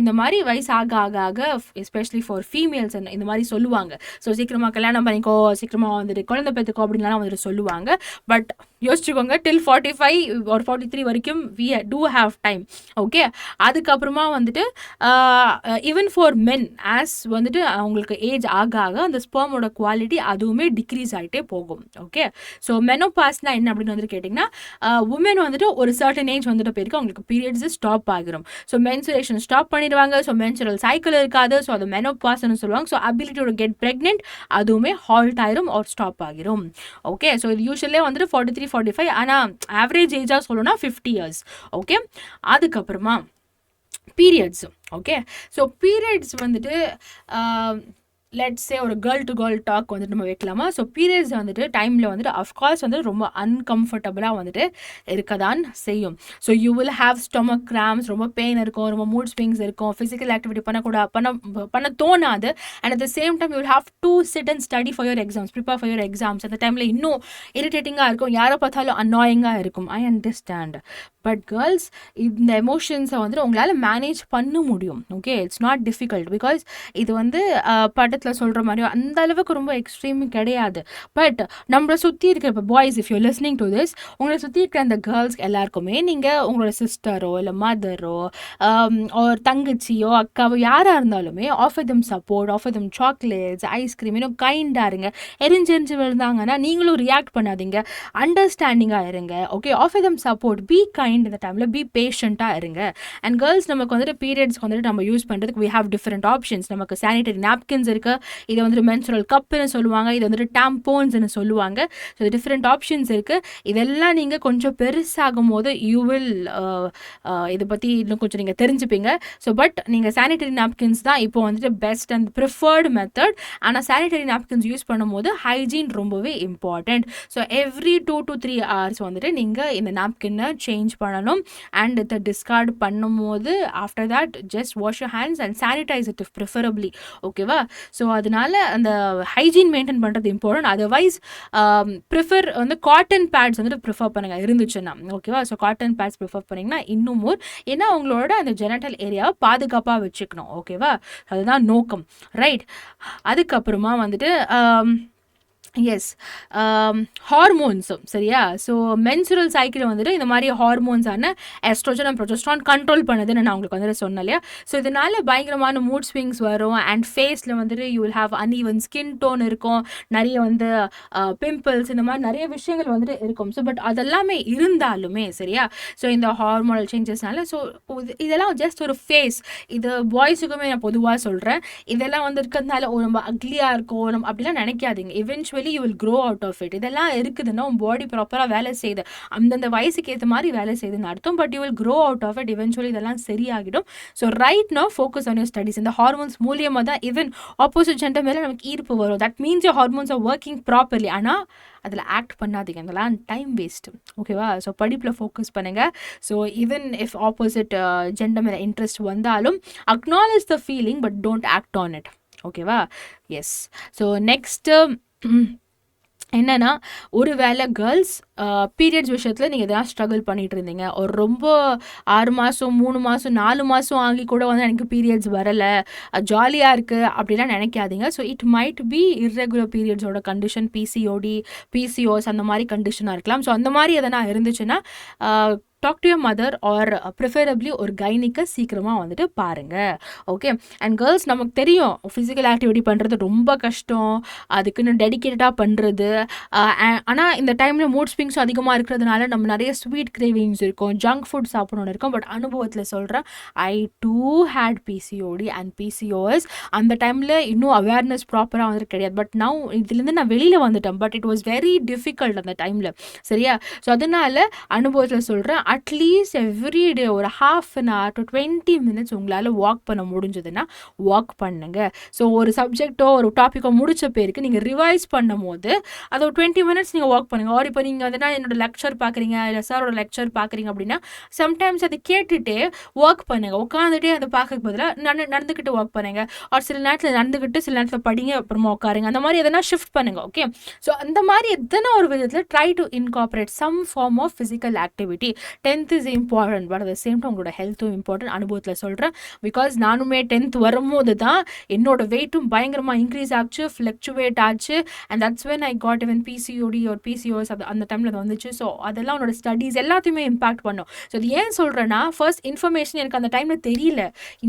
இந்த மாதிரி வயசு ஆக எஸ்பெஷலி ஃபார் ஃபீமேல்ஸ் இந்த மாதிரி சொல்லுவாங்க. ஸோ சீக்கிரமாக கல்யாணம் பண்ணிக்கோ, சீக்கிரமாக வந்துட்டு குழந்தை பெற்றுக்கோ அப்படின்லாம் வந்துட்டு சொல்லுவாங்க. பட் யோசிச்சுக்கோங்க, டில் 45 ஒரு 43 வரைக்கும் we do have time. Okay, அதுக்கப்புறமா வந்துட்டு ஈவன் ஃபார் மென் ஆஸ் வந்துட்டு அவங்களுக்கு ஏஜ் ஆக ஆக அந்த ஸ்பெர்மோட குவாலிட்டி அதுவுமே டிக்ரீஸ் ஆகிட்டே போகும். ஓகே, ஸோ மெனோபாஸ்னா என்ன அப்படின்னு வந்துட்டு கேட்டிங்கன்னா, உமன் வந்துட்டு ஒரு சர்டன் ஏஜ் வந்துட்டு போயிருக்கு, அவங்களுக்கு பீரியட்ஸ் ஸ்டாப் ஆகிரும். ஸோ மென்சுரேஷன் ஸ்டாப் பண்ணிடுவாங்க. ஸோ மென்சுரல் சைக்கிள் இருக்காது. ஸோ அது மெனோபாஸ்ன்னு சொல்லுவாங்க. So ability to get pregnant அதுவுமே ஹால்ட் ஆயிரும் ஆர் ஸ்டாப் ஆகிரும். ஓகே, ஸோ இது யூஸ்வலே வந்துட்டு 43-45, ஆனால் ஆவரேஜ் ஏஜாக சொல்லணும்னா 50 years. ஓகே, அதுக்கப்புறமா பீரியட்ஸ். ஓகே, ஸோ பீரியட்ஸ் வந்துட்டு லெட்ஸ் சே ஒரு கேர்ள் டு கேர்ள் டாக் வந்துட்டு நம்ம வைக்கலாமா? ஸோ பீரியட்ஸ் வந்துட்டு டைமில் வந்துட்டு அஃப்கோர்ஸ் வந்து ரொம்ப அன்கம்ஃபர்டபுளாக வந்துட்டு இருக்க தான் செய்யும். So you will have stomach grams, ரொம்ப பெயின் இருக்கும், ரொம்ப மூட் ஸ்விங்ஸ் இருக்கும், ஃபிசிக்கல் ஆக்டிவிட்டி பண்ண தோணாது. And at the same time you will have to sit and study for your exams, prepare for your exams. அந்த டைமில் இன்னும் இரிட்டேட்டிங்காக இருக்கும், யாரை பார்த்தாலும் அன்னாயிங்காக இருக்கும். I understand. பட் கேர்ள்ஸ், இந்த எமோஷன்ஸை வந்துட்டு உங்களால் மேனேஜ் பண்ண முடியும். Okay, it's not difficult. Because இது வந்து படத்தில் சொல்கிற மாதிரியோ அந்த அளவுக்கு ரொம்ப எக்ஸ்ட்ரீம் கிடையாது. பட் நம்மளை சுற்றி இருக்கிற இப்போ boys, if you listening to this, உங்களை சுற்றி இருக்கிற அந்த கேர்ள்ஸ் எல்லாருக்குமே நீங்கள் உங்களோட சிஸ்டரோ இல்லை மதரோ ஒரு தங்கச்சியோ அக்காவோ யாராக இருந்தாலுமே ஆஃபர் தம் சப்போர்ட், ஆஃபர் தம் சாக்லேட்ஸ், ஐஸ்கிரீம், இன்னும் கைண்டாக இருங்க. எரிஞ்செரிஞ்சு விழுந்தாங்கன்னா நீங்களும் ரியாக்ட் பண்ணாதீங்க, அண்டர்ஸ்டாண்டிங்காக இருங்க. Okay, offer them support, be kind இந்த டைமில், பி பேஷண்ட்டாக இருங்க. அண்ட் கேர்ள்ஸ், நமக்கு வந்துட்டு பீரியட்ஸ்க்கு வந்துட்டு நம்ம யூஸ் பண்ணுறதுக்கு we have different options. நமக்கு சானிடரி நாப்கின்ஸ் இருக்குது, இதை வந்துட்டு menstrual கப்புன்னு சொல்லுவாங்க, இது வந்துட்டு டாம்போன்ஸ்ன்னு சொல்லுவாங்க. ஸோ இது டிஃப்ரெண்ட் ஆப்ஷன்ஸ் இருக்குது. இதெல்லாம் நீங்கள் கொஞ்சம் பெருசாகும் போது யூ வில் இதை பற்றி இன்னும் கொஞ்சம் நீங்கள் தெரிஞ்சுப்பீங்க. ஸோ பட் நீங்கள் சானிடரி நாப்கின்ஸ் தான் இப்போ வந்துட்டு பெஸ்ட் அண்ட் ப்ரிஃபர்டு மெத்தட். ஆனால் சானிடரி நாப்கின்ஸ் யூஸ் பண்ணும்போது ஹைஜீன் ரொம்பவே important. So every 2 to 3 hours வந்துட்டு நீங்கள் இந்த நாப்கின்னை சேஞ்ச் பண்ணணும். அண்ட் இதை டிஸ்கார்ட் பண்ணும்போது after that just wash your hands and sanitise it preferably. ஓகேவா? ஸோ அதனால அந்த ஹைஜீன் மெயின்டைன் பண்ணுறது இம்பார்ட்டன்ட். அதர்வைஸ் ப்ரிஃபர் வந்து காட்டன் பேட்ஸ் வந்துட்டு ப்ரிஃபர் பண்ணுங்கள் இருந்துச்சுன்னா. ஓகேவா? ஸோ காட்டன் பேட்ஸ் ப்ரிஃபர் பண்ணிங்கன்னா இன்னும் மோர், ஏன்னா உங்களோட அந்த ஜெனட்டல் ஏரியாவை பாதுகாப்பாக வச்சுக்கணும். ஓகேவா? அதுதான் நோக்கம். ரைட். அதுக்கப்புறமா வந்துட்டு எஸ், ஹார்மோன்ஸும் சரியா. ஸோ மென்சுரல் சைக்கிள் வந்துட்டு இந்த மாதிரி ஹார்மோன்ஸான எஸ்ட்ரோஜன் அண்ட் ப்ரொஜெஸ்ட்ரான் கண்ட்ரோல் பண்ணுதுன்னு நான் உங்களுக்கு வந்துட்டு சொன்னேன் இல்லையா. ஸோ இதனால பயங்கரமான மூட் ஸ்விங்ஸ் வரும். அண்ட் ஃபேஸில் வந்துட்டு you will have uneven skin tone இருக்கும், நிறைய வந்து பிம்பிள்ஸ், இந்த மாதிரி நிறைய விஷயங்கள் வந்துட்டு இருக்கும். ஸோ பட் அதெல்லாமே இருந்தாலுமே சரியா, ஸோ இந்த ஹார்மோனல் சேஞ்சஸ்னால ஸோ இதெல்லாம் ஜஸ்ட் ஒரு ஃபேஸ். இது பாய்ஸுக்குமே நான் பொதுவாக சொல்கிறேன். இதெல்லாம் வந்து இருக்கிறதுனால ரொம்ப அக்லியாக இருக்கும் நம்ம அப்படிலாம் நினைக்காதீங்க. eventually you will grow out of it. இதெல்லாம் இருக்குதுன்னா உன் பாடி ப்ராப்பராக வேலை செய்யுது, அந்தந்த வயசுக்கு ஏற்ற மாதிரி வேலை செய்யுதுன்னு அர்த்தம். But you will grow out of it eventually. இதெல்லாம் சரியாகிடும். So right now focus on your studies. இந்த ஹார்மோன்ஸ் மூலியமாக தான் ஈவன் ஆப்போசிட் ஜெண்டர் மேலே நமக்கு ஈர்ப்பு வரும். That means your hormones are working properly. ஆனால் அதில் ஆக்ட் பண்ணாதீங்க, அதெல்லாம் டைம் வேஸ்ட்டு. ஓகேவா? ஸோ படிப்பில் ஃபோக்கஸ் பண்ணுங்கள். So even if opposite gender மேலே இன்ட்ரெஸ்ட் வந்தாலும் acknowledge the feeling but don't act on it. ஓகேவா? எஸ். ஸோ நெக்ஸ்ட்டு என்னன்னா, ஒரு வேளை கேர்ள்ஸ் பீரியட்ஸ் விஷயத்தில் நீங்கள் எதனா ஸ்ட்ரகிள் பண்ணிகிட்டு இருந்தீங்க, ஒரு ரொம்ப 6 மாதம் 3 மாதம் 4 மாதம் ஆகி கூட வந்து எனக்கு பீரியட்ஸ் வரலை, ஜாலியாக இருக்குது அப்படிலாம் நினைக்காதீங்க. So it might be irregular பீரியட்ஸோட கண்டிஷன், பிசிஓடி, பிசிஓஸ் அந்த மாதிரி கண்டிஷனாக இருக்கலாம். ஸோ அந்த மாதிரி எதனா இருந்துச்சுன்னா talk to your mother or preferably ஒரு கைனிக்கை சீக்கிரமாக வந்துட்டு பாருங்கள். ஓகே. அண்ட் கேர்ள்ஸ், நமக்கு தெரியும் ஃபிசிக்கல் ஆக்டிவிட்டி பண்ணுறது ரொம்ப கஷ்டம், அதுக்குன்னு டெடிக்கேட்டடாக பண்ணுறது. ஆனால் இந்த டைமில் மூட் ஸ்விங்ஸும் அதிகமாக இருக்கிறதுனால நம்ம நிறைய ஸ்வீட் கிரேவிங்ஸ் இருக்கும், ஜங்க் ஃபுட் சாப்பிடணும்னு இருக்கும். பட் அனுபவத்தில் சொல்கிறேன், I do hate PCOD and PCOS. அந்த டைமில் இன்னும் அவேர்னஸ் ப்ராப்பராக வந்துட்டு கிடையாது. பட் நவ் இதுலேருந்து நான் வெளியில் வந்துட்டேன். But it was very difficult அந்த டைமில் சரியா. ஸோ அதனால் அனுபவத்தில் சொல்கிறேன், அட்லீஸ்ட் எவ்ரி டே ஒரு 1/2 hour to 20 minutes உங்களால் வாக் பண்ண முடிஞ்சதுன்னா வாக் பண்ணுங்க. ஸோ ஒரு சப்ஜெக்டோ ஒரு டாப்பிக்கோ முடிச்ச பேருக்கு நீங்கள் ரிவைஸ் பண்ணும் போது அதை ஒரு 20 minutes நீங்கள் வாக் பண்ணுங்கள். ஆர் இப்போ நீங்கள் வந்துட்டு என்னோட லெக்சர் பார்க்குறீங்க இல்லை சாரோட லெக்சர் பார்க்குறீங்க அப்படின்னா சம்டைம்ஸ் அதை கேட்டுகிட்டே ஒர்க் பண்ணுங்கள். உட்காந்துட்டே அதை பார்க்க பதிலாக நடந்துக்கிட்டு ஒர்க் பண்ணுங்கள். ஒரு சில நேரத்தில் நடந்துக்கிட்டு சில நேரத்தில் படிங்க, அப்புறமா உட்காருங்க. அந்த மாதிரி எதனா ஷிஃப்ட் பண்ணுங்கள். ஓகே. ஸோ அந்த மாதிரி எதனா ஒரு விதத்தில் try to incorporate some form of physical activity. 10th is important, but at the same time உங்களோட ஹெல்த்தும் இம்பார்ட்டன்ட். அனுபவத்தில் சொல்கிறேன். பிகாஸ் நானுமே 10th வரும்போது தான் என்னோட வெயிட்டும் பயங்கரமாக இன்க்ரீஸ் ஆச்சு, ஃப்ளக்சுவேட் ஆச்சு. And that's when I got even PCOD or PCOS அந்த டைமில் அது வந்துச்சு. ஸோ அதெல்லாம் உன்னோட ஸ்டடீஸ் எல்லாத்தையுமே இம்பாக்ட் பண்ணும். ஸோ அது ஏன் சொல்கிறேன்னா, ஃபர்ஸ்ட் இன்ஃபர்மேஷன் எனக்கு அந்த டைமில் தெரியல.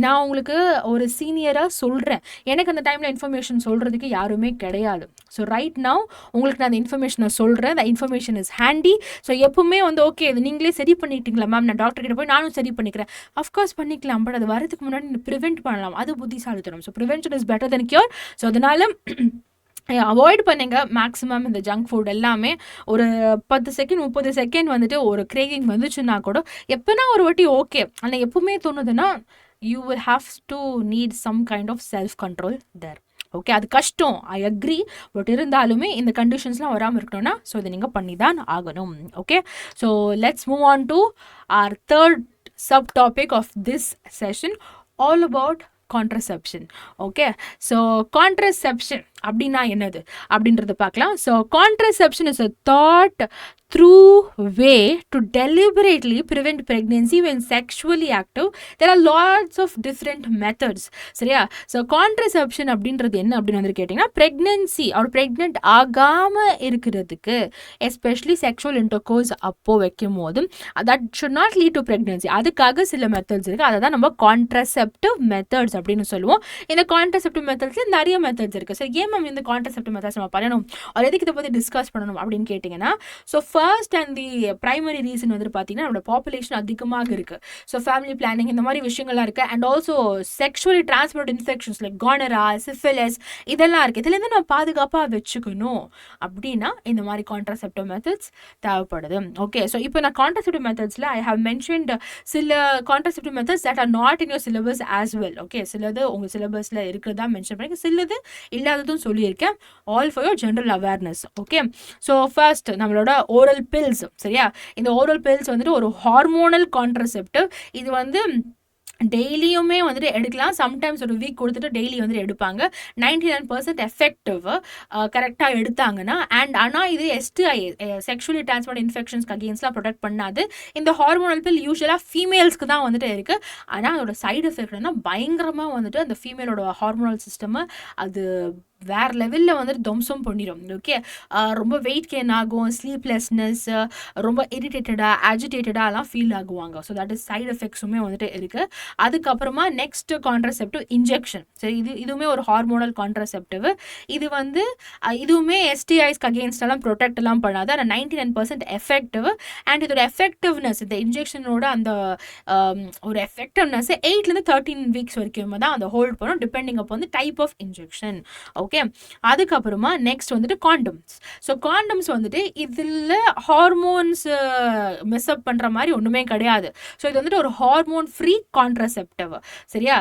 நான் உங்களுக்கு ஒரு சீனியராக சொல்கிறேன், எனக்கு அந்த டைமில் இன்ஃபர்மேஷன் சொல்கிறதுக்கு யாருமே கிடையாது. ஸோ ரைட் நவ் உங்களுக்கு நான் அந்த இன்ஃபர்மேஷனை சொல்கிறேன். The information is handy. So எப்பவுமே வந்து ஓகே இது நீங்களே சரி பண்ணிட்டீங்களா மேம், நான் டாக்டர் கிட்ட போய் நானும் சரி பண்ணிக்கிறேன். அஃப்கோர்ஸ் பண்ணிக்கலாம், பட் அது வரதுக்கு முன்னாடி ப்ரிவெண்ட் பண்ணலாம். அது புத்திசாலித்தனம். So prevention is better then cure. So அதனால அவாய்ட் பண்ணுங்க மேக்ஸிமம் இந்த ஜங்க் ஃபுட் எல்லாமே. ஒரு 10 செகண்ட் 30 செகண்ட் வந்துட்டு ஒரு கிரேவிங் வந்துச்சுன்னா கூட எப்போனா ஒரு வாட்டி ஓகே. ஆனால் எப்பவுமே தோணுதுன்னா you will have to need some kind of self control there. Okay, அது கஷ்டம், ஐ அக்ரி. பட் இருந்தாலுமே இந்த கண்டிஷன்ஸ்லாம் வராமல் இருக்கணும்னா ஸோ இதை நீங்கள் பண்ணி தான் ஆகணும். Okay, so let's move on to our third subtopic of this session, all about contraception. Okay, so contraception அப்படின்னா என்னது அப்படின்றத பார்க்கலாம். So contraception is a thought through way to deliberately prevent pregnancy when sexually active. There are lots of different methods. சரியா? So contraception அப்படின்றது என்ன அப்படின்னு வந்து கேட்டிங்கன்னா, ப்ரெக்னென்சி ஒரு ப்ரெக்னென்ட் ஆகாமல் இருக்கிறதுக்கு, எஸ்பெஷலி செக்ஷுவல் இன்டர்கோர்ஸ் அப்போ வைக்கும் போது that should not lead to pregnancy. அதுக்காக சில மெத்தட்ஸ் இருக்குது. அதை தான் நம்ம கான்ட்ரசெப்டிவ் மெத்தட்ஸ் அப்படின்னு சொல்லுவோம். இந்த கான்ட்ரசெப்டிவ் மெத்தட்ஸில் நிறைய மெத்தட்ஸ் இருக்குது. சரி, ஏன் மேம் இந்த கான்ட்ரசெப்டிவ் மெத்தட்ஸ் நம்ம பண்ணணும், ஒரு எதுக்கு இதை பற்றி டிஸ்கஸ் பண்ணணும் அப்படின்னு கேட்டிங்கன்னா, so first and the primary reason வந்து பார்த்தீங்கன்னா நம்மளோட பாப்புலேஷன் அதிகமாக இருக்குது. ஸோ ஃபேமிலி பிளானிங் இந்த மாதிரி விஷயங்கள்லாம் இருக்குது. And also sexually transmitted infections like gonorrhoea, syphilis இதெல்லாம் இருக்குது. இதுலேருந்து நம்ம பாதுகாப்பாக வச்சுக்கணும் அப்படின்னா இந்த மாதிரி கான்ட்ரசெப்டிவ் மெத்தட்ஸ் தேவைப்படுது. ஓகே, ஸோ இப்போ நான் கான்ட்ரசெப்டிவ் மெத்தட்ஸில் ஐ ஹவ் மென்ஷன்ட் சில contraceptive methods that are not in your syllabus as well. Okay, சிலது உங்கள் சிலபஸில் இருக்கிறதா மென்ஷன் பண்ணி, சிலது இல்லாததும் சொல்லியிருக்கேன். All for your general awareness. Okay, so first நம்மளோட ஓரல் பில்ஸ். சரியா? இந்த ஓரல் பில்ஸ் வந்துட்டு ஒரு ஹார்மோனல் கான்ட்ரசெப்டிவ். இது வந்து டெய்லியுமே வந்துட்டு எடுக்கலாம். சம்டைம்ஸ் ஒரு வீக் கொடுத்துட்டு டெய்லி வந்துட்டு எடுப்பாங்க. 99% எஃபெக்டிவ் கரெக்டாக எடுத்தாங்கன்னா. அண்ட் ஆனால் இது STI செக்ஷுவலி டிரான்ஸ்மிட்டட் இன்ஃபெக்ஷன்ஸ்க்கு அகேன்ஸ்ட்லாம் ப்ரொடெக்ட் பண்ணாது. இந்த ஹார்மோனல் பில் யூஸ்வலாக ஃபீமேல்ஸ்க்கு தான் வந்துட்டு இருக்குது. ஆனால் அதோட சைடு எஃபெக்ட்னா பயங்கரமாக வந்துட்டு அந்த ஃபீமேலோட ஹார்மோனல் சிஸ்டமை அது வேறு லெவலில் வந்துட்டு தம்சம் பண்ணிடும். ஓகே, ரொம்ப வெயிட் கெயின் ஆகும், ஸ்லீப்லெஸ்னஸ், ரொம்ப இரிட்டேட்டடாக அஜிடேட்டடாலாம் ஃபீல் ஆகுவாங்க. ஸோ தட் இஸ் சைடு எஃபெக்ட்ஸுமே வந்துட்டு இருக்குது. அதுக்கப்புறமா நெக்ஸ்ட் கான்ட்ரசெப்டிவ் இன்ஜெக்ஷன். சரி, இதுவுமே ஒரு ஹார்மோனல் கான்ட்ரசெப்டிவ். இது வந்து இதுவுமே STIஸ்க்கு அகேன்ஸ்டெல்லாம் ப்ரொடெக்ட் எல்லாம் பண்ணாது. ஆனால் 99% எஃபெக்டிவ். அண்ட் இதோட எஃபெக்டிவ்னஸ், இந்த இன்ஜெக்ஷனோட அந்த ஒரு எஃபெக்டிவ்னஸ் 8 to 13 வீக்ஸ் வரைக்கும் தான் அந்த ஹோல்ட் பண்ணும், டிபெண்டிங் அப்போ வந்து டைப் ஆஃப் இன்ஜெக்ஷன். ஓகே, அதுக்கப்புறமா நெக்ஸ்ட் வந்துட்டு காண்டம்ஸ். ஸோ காண்டம்ஸ் வந்துட்டு இதில் ஹார்மோன்ஸ் மிஸ்அப் பண்ணுற மாதிரி ஒன்றுமே கிடையாது. ஸோ இது வந்துட்டு ஒரு ஹார்மோன் ஃப்ரீ கான்ட்ரசெப்டிவ். சரியா?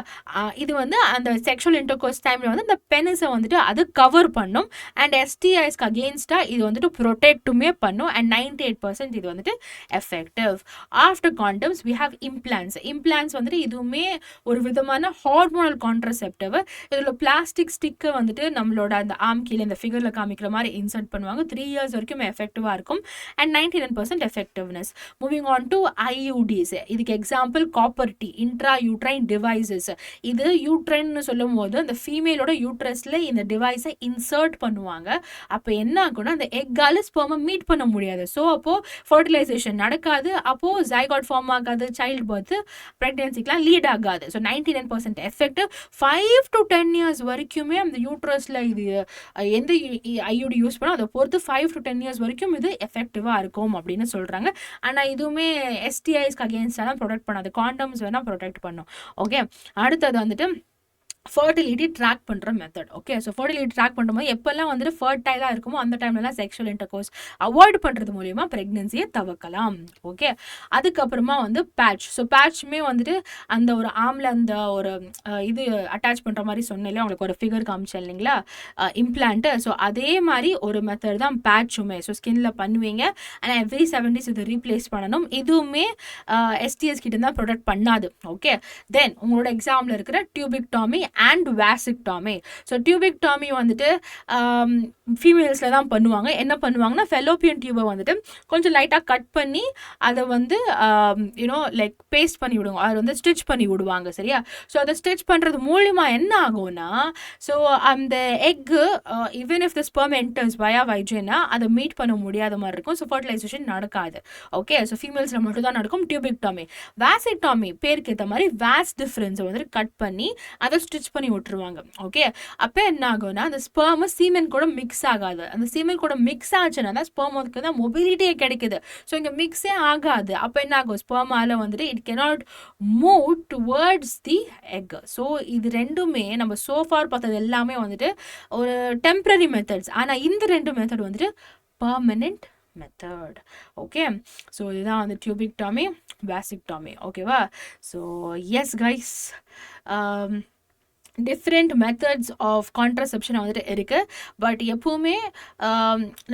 இது வந்து அந்த செக்ஷுவல் இன்டர்கோர்ஸ் டைமில் வந்து இந்த பெனிஸை வந்துட்டு அது கவர் பண்ணும். அண்ட் STIஸ்க்கு அகேன்ஸ்டாக இது வந்துட்டு ப்ரொடெக்ட்டுமே பண்ணும். அண்ட் 98% இது வந்துட்டு effective. After condoms we have implants. Implants வந்துட்டு இதுவுமே ஒரு விதமான ஹார்மோனல் கான்ட்ரசெப்டிவ். இதில் பிளாஸ்டிக் ஸ்டிக்கை வந்துட்டு நம்மளோட அந்த ஆம் கீழே இந்த ஃபிகரில் காமிக்கிற மாதிரி இன்சர்ட் பண்ணுவாங்க. 3 years வரைக்கும் எஃபெக்டிவாக இருக்கும். And 99% effectiveness. Moving on to IUDs. இதுக்கு example copper T, intra uterine devices. இது யூட்ரைன்னு சொல்லும் போது அந்த ஃபீமேலோட யூட்ரஸில் இந்த டிவைஸை இன்சர்ட் பண்ணுவாங்க. அப்போ என்ன ஆகும்னா அந்த எக்கால ஸ்பெர்மை மீட் பண்ண முடியாது. ஸோ அப்போது ஃபர்டிலைசேஷன் நடக்காது, அப்போது ஜைகாட் ஃபார்ம் ஆகாது, சைல்டு பர்த் ப்ரெக்னென்சிக்கெலாம் லீட் ஆகாது. So 99% effective. 5 to 10 years வரைக்குமே அந்த யூட்ரஸில் இது எந்த IUD யூஸ் பண்ணோம் அதை பொறுத்து 5 to 10 years வரைக்கும் இது எஃபெக்டிவாக இருக்கும் அப்படின்னு சொல்கிறாங்க. ஆனால் இதுவுமே STIஸ்க்கு அகேன்ஸ்டாக தான் ப்ரொடெக்ட் பண்ணாது. காண்டம்ஸ் வேணால் ப்ரொடெக்ட் பண்ணும். ஓகே, அடுத்தது வந்துட்டு ஃபர்டிலிட்டி ட்ராக் பண்ணுற method. Okay, so fertility track பண்ணும்போது எப்போல்லாம் வந்துட்டு ஃபர்டைலாக இருக்குமோ அந்த டைம்லலாம் செக்ஷுவல் இன்டர்கோர்ஸ் அவாய்ட் பண்ணுறது மூலிமா ப்ரெக்னென்சியை தவிர்க்கலாம். ஓகே, அதுக்கப்புறமா வந்து பேட்ச். ஸோ பேட்சுமே வந்துட்டு அந்த ஒரு ஆமில் அந்த ஒரு இது அட்டாச் பண்ணுற மாதிரி சொன்னேன் உங்களுக்கு ஒரு ஃபிகர் காமிச்சேன் இல்லைங்களா, இம்ப்ளான்ட்டு. ஸோ அதே மாதிரி ஒரு மெத்தட் தான் பேட்சுமே. ஸோ ஸ்கின்ல பண்ணுவீங்க. ஆனால் எவ்ரி 7 days இதை ரீப்ளேஸ் பண்ணணும். இதுவுமே STS கிட்ட தான் ப்ரொடெக்ட் பண்ணாது. ஓகே, தென் உங்களோட எக்ஸாமில் இருக்கிற டியூபிக்டாமி அண்ட் வாசிக்டாமி. ஸோ டியூபிக்டாமி வந்துட்டு ஃபீமேல்ஸில் தான் பண்ணுவாங்க. என்ன பண்ணுவாங்கன்னா ஃபெலோப்பியன் டியூபை வந்துட்டு கொஞ்சம் லைட்டாக கட் பண்ணி அதை வந்து யூனோ லைக் பேஸ்ட் பண்ணி விடுவாங்க, அதை வந்து ஸ்டிச் பண்ணி விடுவாங்க. சரியா? ஸோ அதை ஸ்டிச் பண்ணுறது மூலிமா என்ன ஆகும்னா, ஸோ அந்த egg even if the sperm enters via vagina அதை மீட் பண்ண முடியாத மாதிரி இருக்கும். ஸோ ஃபர்டிலைசேஷன் நடக்காது. ஓகே, ஸோ ஃபீமேல்ஸில் மட்டும் தான் நடக்கும் டியூபிக்டாமி. வாசிக்டாமி பேருக்கு ஏற்ற மாதிரி வாஸ் டிஃப்ரென்ஸை வந்துட்டு கட் பண்ணி அதை ஸ்டிச் பண்ணி விட்டுருவாங்க. ஓகே, அப்போ என்ன ஆகும்னா அந்த ஸ்பெர்ம் சீமென் கூட மிக்ஸ் ஆகாது. அந்த சீமென் கூட மிக்ஸ் ஆச்சுன்னா தான் ஸ்பெர்முக்கு தான் மொபிலிட்டியே கிடைக்குது. ஸோ இங்கே மிக்ஸே ஆகாது. அப்போ என்ன ஆகும், ஸ்பெர்மால வந்துட்டு it cannot move towards the egg. So இது ரெண்டுமே நம்ம சோஃபார் பார்த்தது எல்லாமே வந்துட்டு ஒரு டெம்பரரி மெத்தட்ஸ். ஆனால் இந்த ரெண்டு மெத்தட் வந்துட்டு பர்மனெண்ட் மெத்தட். ஓகே, ஸோ இதுதான் வந்து டியூபிக்டாமி, வாசிக்டாமி. ஓகேவா? So yes guys, different methods of contraception வந்துட்டு இருக்குது. பட் எப்போவுமே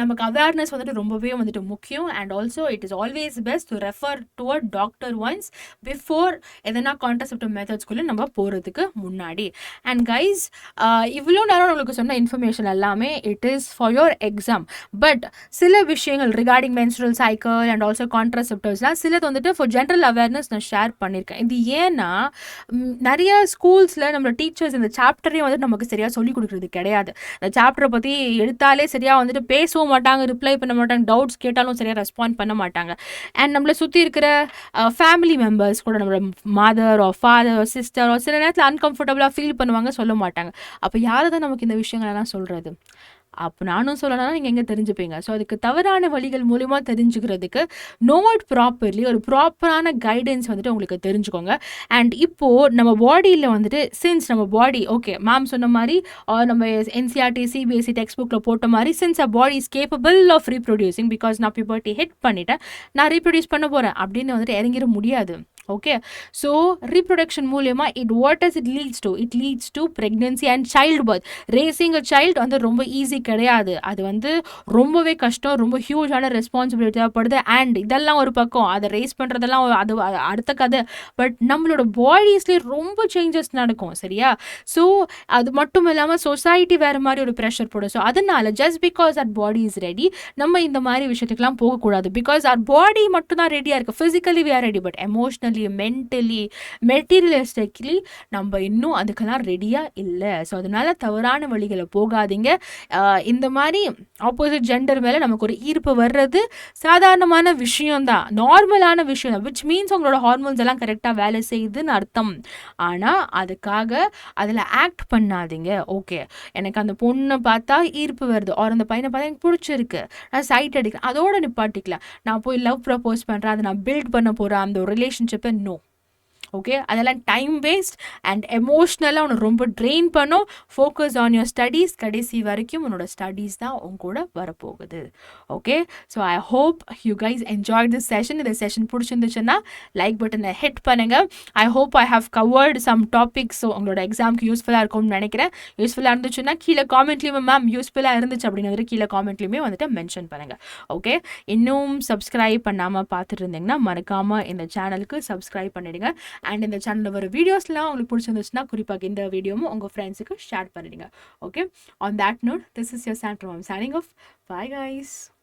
நமக்கு அவேர்னஸ் வந்துட்டு ரொம்பவே வந்துட்டு முக்கியம். And also it is always best to refer to a doctor once before எதனா கான்ட்ரசெப்டிவ் மெத்தட்ஸ்குள்ளே நம்ம போகிறதுக்கு முன்னாடி. அண்ட் கைஸ், இவ்வளோ நேரம் உங்களுக்கு சொன்ன இன்ஃபர்மேஷன் எல்லாமே it is for your exam. But சில விஷயங்கள் regarding menstrual cycle and also கான்ட்ரசெப்டிவ்ஸ்லாம் சிலது வந்துட்டு ஃபார் ஜென்ரல் அவேர்னஸ் நான் ஷேர் பண்ணியிருக்கேன். இது ஏன்னா நிறைய ஸ்கூல்ஸில் நம்மளோட டீச்சர்ஸ் இந்த சாப்டரே வந்துட்டு நமக்கு சரியாக சொல்லிக் கொடுக்குறது கிடையாது. இந்த சாப்டரை பற்றி எடுத்தாலே சரியாக வந்துட்டு பேசவும் மாட்டாங்க, ரிப்ளை பண்ண மாட்டாங்க, டவுட்ஸ் கேட்டாலும் சரியாக ரெஸ்பாண்ட் பண்ண மாட்டாங்க. அண்ட் நம்மளை சுற்றி இருக்கிற ஃபேமிலி மெம்பர்ஸ் கூட நம்மளோட மதர் ஆர் ஃபாதர் சிஸ்டர் சில நேரத்தில் அன்கம்ஃபர்டபுளாக ஃபீல் பண்ணுவாங்க, சொல்ல மாட்டாங்க. அப்போ யாரை தான் நமக்கு இந்த விஷயங்களெல்லாம் சொல்கிறது? அப்போ நானும் சொல்லணும்னா நீங்கள் எங்கே தெரிஞ்சுப்பீங்க? ஸோ அதுக்கு தவறான வழிகள் மூலிமா தெரிஞ்சுக்கிறதுக்கு நோ இட் ப்ராப்பர்லி ஒரு ப்ராப்பரான கைடன்ஸ் வந்துட்டு உங்களுக்கு தெரிஞ்சுக்கோங்க. அண்ட் இப்போது நம்ம பாடியில் வந்துட்டு சின்ஸ் நம்ம பாடி ஓகே மேம் சொன்ன மாதிரி நம்ம என்சிஆர்டி சிபிஎஸ்சி டெக்ஸ்ட் புக்கில் போட்ட மாதிரி since a body is capable of reproducing because நான் பியூபர்ட்டி ஹிட் பண்ணிட்டேன், நான் ரீப்ரொடியூஸ் பண்ண போகிறேன் அப்படின்னு வந்துட்டு இறங்கிட முடியாது. ஓகே, ஸோ ரீப்ரொடக்ஷன் மூலியமாக what does it leads to? It leads to pregnancy and child birth. Raising a child வந்து ரொம்ப ஈஸி கிடையாது. அது வந்து ரொம்பவே கஷ்டம், ரொம்ப ஹியூஜான ரெஸ்பான்சிபிலிட்டி தேவைப்படுது. அண்ட் இதெல்லாம் ஒரு பக்கம், அதை ரேஸ் பண்ணுறதெல்லாம் அது அடுத்த கதை. பட் நம்மளோட பாடிஸ்லேயே ரொம்ப சேஞ்சஸ் நடக்கும். சரியா? ஸோ அது மட்டும் இல்லாமல் சொசைட்டி வேறு மாதிரி ஒரு ப்ரெஷர் போடும். ஸோ அதனால just because at body is ready நம்ம இந்த மாதிரி விஷயத்துக்குலாம் போகக்கூடாது. பிகாஸ் our பாடி மட்டும் தான் ரெடியாக இருக்குது, physically we are ready, but emotionally mentally materialistically நம்ம இன்னும் அதுக்கெல்லாம் ரெடியாக இல்லை. ஸோ அதனால தவறான வழிகளை போகாதீங்க. இந்த மாதிரி ஆப்போசிட் ஜெண்டர் மேலே நமக்கு ஒரு ஈர்ப்பு வர்றது சாதாரணமான விஷயம்தான், நார்மலான விஷயம் தான். விச் மீன்ஸ் உங்களோட ஹார்மோன்ஸ் எல்லாம் கரெக்டாக வேலை செய்யுதுன்னு அர்த்தம். ஆனால் அதுக்காக அதில் ஆக்ட் பண்ணாதீங்க. ஓகே, எனக்கு அந்த பொண்ணை பார்த்தா ஈர்ப்பு வருது, ஒரு அந்த பையனை பார்த்தா எனக்கு பிடிச்சிருக்கு, நான் சைட் அடிக்கிறேன், அதோட நிப்பாட்டிக்கலாம். நான் போய் லவ் ப்ரப்போஸ் பண்ணுறேன், அதை நான் பில்ட் பண்ண போகிறேன் அந்த ஒரு ரிலேஷன்ஷிப்பை. நோ. ஓகே, அதெல்லாம் டைம் வேஸ்ட் அண்ட் எமோஷ்னலாக உன்னை ரொம்ப ட்ரெயின் பண்ணும். Focus on your studies. கடைசி வரைக்கும் உன்னோட ஸ்டடீஸ் தான் உங்க கூட வரப்போகுது. Okay, so I hope you guys enjoy this session. இந்த செஷன் பிடிச்சிருந்துச்சுன்னா லைக் பட்டனை ஹிட் பண்ணுங்கள். I hope I have covered some topics. So உங்களோட எக்ஸாமுக்கு யூஸ்ஃபுல்லாக இருக்கும்னு நினைக்கிறேன். யூஸ்ஃபுல்லாக இருந்துச்சுன்னா கீழே காமெண்ட்லேயுமே மேம் யூஸ்ஃபுல்லாக இருந்துச்சு அப்படின்னு கீழே காமெண்ட்லேயுமே வந்துட்டு மென்ஷன் பண்ணுங்கள். ஓகே, இன்னும் சப்ஸ்கிரைப் பண்ணாமல் பார்த்துட்டு இருந்தீங்கன்னா மறக்காமல் இந்த சேனலுக்கு சப்ஸ்கிரைப் பண்ணிடுங்க. அண்ட் இந்த சேனலில் வர வீடியோஸ்லாம் உங்களுக்கு பிடிச்சிருந்துச்சுன்னா குறிப்பாக இந்த வீடியோவும் உங்கள் ஃப்ரெண்ட்ஸுக்கு ஷேர் பண்ணிடுங்க. Okay, on that note, this is your Sandra. I'm signing off. Bye guys.